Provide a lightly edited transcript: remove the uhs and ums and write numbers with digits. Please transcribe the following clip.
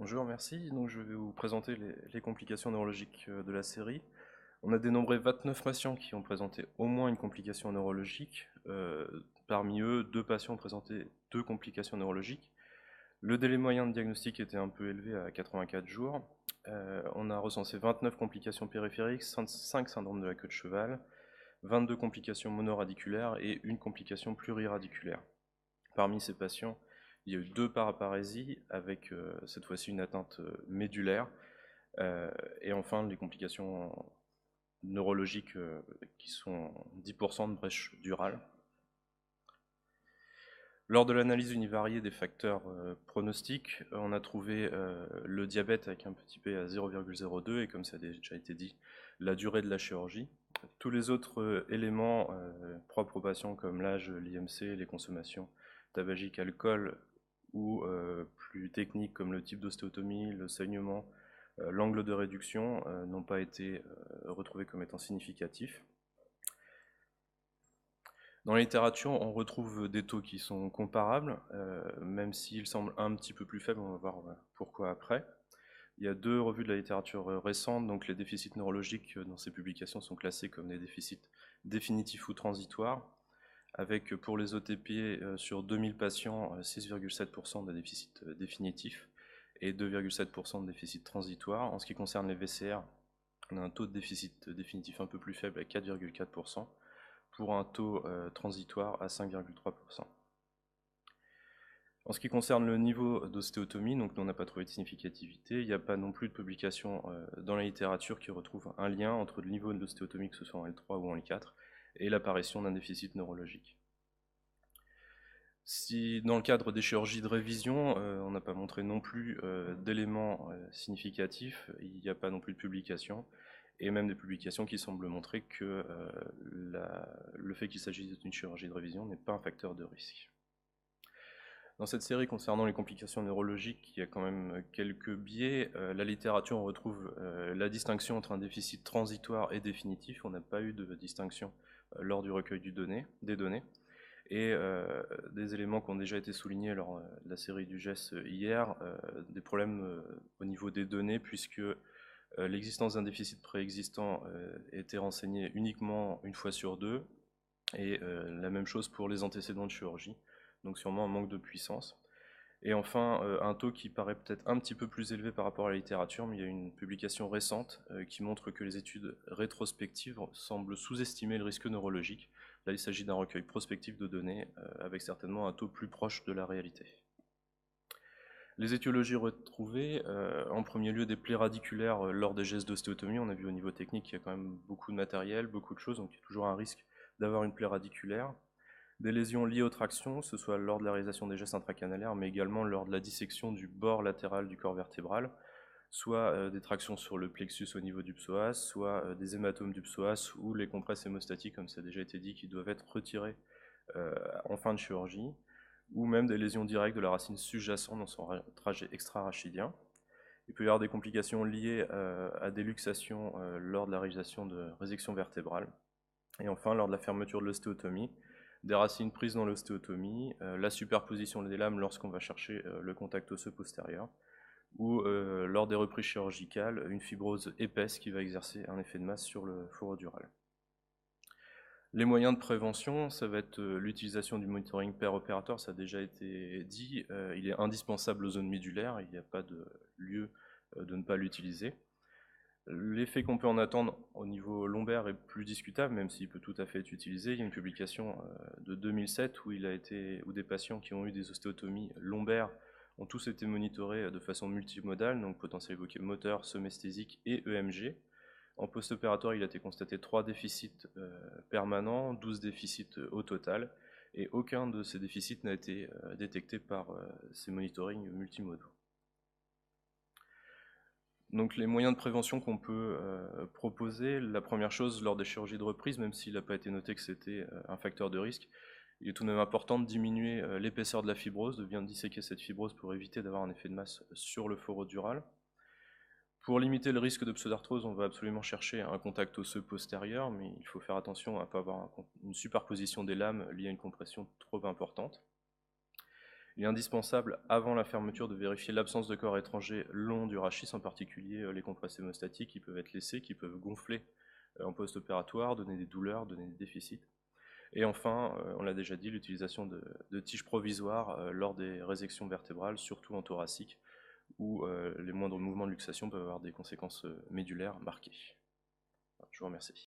Bonjour, merci. Donc, je vais vous présenter les complications neurologiques de la série. On a dénombré 29 patients qui ont présenté au moins une complication neurologique. Parmi eux, 2 patients ont présenté 2 complications neurologiques. Le délai moyen de diagnostic était un peu élevé à 84 jours. On a recensé 29 complications périphériques, 5 syndromes de la queue de cheval, 22 complications monoradiculaires et une complication pluriradiculaire. Parmi ces patients, il y a eu 2 paraparésies avec cette fois-ci une atteinte médulaire. Et enfin, les complications neurologiques qui sont 10% de brèche durale. Lors de l'analyse univariée des facteurs pronostiques, on a trouvé le diabète avec un petit p à 0,02 et comme ça a déjà été dit, la durée de la chirurgie. Tous les autres éléments propres aux patients comme l'âge, l'IMC, les consommations tabagiques, alcool ou plus techniques comme le type d'ostéotomie, le saignement, l'angle de réduction n'ont pas été retrouvés comme étant significatifs. Dans la littérature, on retrouve des taux qui sont comparables, même s'ils semblent un petit peu plus faibles, on va voir pourquoi après. Il y a 2 revues de la littérature récentes, donc les déficits neurologiques dans ces publications sont classés comme des déficits définitifs ou transitoires, avec pour les OTP sur 2000 patients, 6,7% de déficits définitifs et 2,7% de déficits transitoires. En ce qui concerne les VCR, on a un taux de déficit définitif un peu plus faible à 4,4%, pour un taux transitoire à 5,3%. En ce qui concerne le niveau d'ostéotomie, donc on n'a pas trouvé de significativité, il n'y a pas non plus de publication dans la littérature qui retrouve un lien entre le niveau d'ostéotomie, que ce soit en L3 ou en L4, et l'apparition d'un déficit neurologique. Si dans le cadre des chirurgies de révision, on n'a pas montré non plus d'éléments significatifs, il n'y a pas non plus de publication, et même des publications qui semblent montrer que le fait qu'il s'agisse d'une chirurgie de révision n'est pas un facteur de risque. Dans cette série concernant les complications neurologiques, il y a quand même quelques biais. La littérature, on retrouve la distinction entre un déficit transitoire et définitif. On n'a pas eu de distinction lors du recueil des données. Et des éléments qui ont déjà été soulignés lors de la série du GES hier, des problèmes au niveau des données, puisque l'existence d'un déficit préexistant était renseignée uniquement une fois sur 2, et la même chose pour les antécédents de chirurgie, donc sûrement un manque de puissance. Et enfin, un taux qui paraît peut-être un petit peu plus élevé par rapport à la littérature, mais il y a une publication récente qui montre que les études rétrospectives semblent sous-estimer le risque neurologique. Là, il s'agit d'un recueil prospectif de données avec certainement un taux plus proche de la réalité. Les étiologies retrouvées, en premier lieu des plaies radiculaires lors des gestes d'ostéotomie. On a vu au niveau technique qu'il y a quand même beaucoup de matériel, beaucoup de choses, donc il y a toujours un risque d'avoir une plaie radiculaire. Des lésions liées aux tractions, que ce soit lors de la réalisation des gestes intracanalaires, mais également lors de la dissection du bord latéral du corps vertébral, soit des tractions sur le plexus au niveau du psoas, soit des hématomes du psoas ou les compresses hémostatiques, comme ça a déjà été dit, qui doivent être retirées en fin de chirurgie, ou même des lésions directes de la racine sous-jacente dans son trajet extra-rachidien. Il peut y avoir des complications liées à des luxations lors de la réalisation de résections vertébrales. Et enfin, lors de la fermeture de l'ostéotomie, des racines prises dans l'ostéotomie, la superposition des lames lorsqu'on va chercher le contact osseux postérieur, ou lors des reprises chirurgicales, une fibrose épaisse qui va exercer un effet de masse sur le fourreau dural. Les moyens de prévention, ça va être l'utilisation du monitoring per-opérateur, ça a déjà été dit, il est indispensable aux zones médulaires, il n'y a pas de lieu de ne pas l'utiliser. L'effet qu'on peut en attendre au niveau lombaire est plus discutable, même s'il peut tout à fait être utilisé. Il y a une publication de 2007 où des patients qui ont eu des ostéotomies lombaires ont tous été monitorés de façon multimodale, donc potentiel évoqué moteur, somesthésique et EMG. En post-opératoire, il a été constaté 3 déficits permanents, 12 déficits au total, et aucun de ces déficits n'a été détecté par ces monitorings multimodaux. Donc les moyens de prévention qu'on peut proposer, la première chose lors des chirurgies de reprise, même s'il n'a pas été noté que c'était un facteur de risque, il est tout de même important de diminuer l'épaisseur de la fibrose, de bien disséquer cette fibrose pour éviter d'avoir un effet de masse sur le fourreau dural. Pour limiter le risque de pseudarthrose, on va absolument chercher un contact osseux postérieur, mais il faut faire attention à ne pas avoir une superposition des lames liée à une compression trop importante. Il est indispensable, avant la fermeture, de vérifier l'absence de corps étrangers long du rachis, en particulier les compresses hémostatiques qui peuvent être laissées, qui peuvent gonfler en post-opératoire, donner des douleurs, donner des déficits. Et enfin, on l'a déjà dit, l'utilisation de tiges provisoires lors des résections vertébrales, surtout en thoracique, où les moindres mouvements de luxation peuvent avoir des conséquences médulaires marquées. Je vous remercie.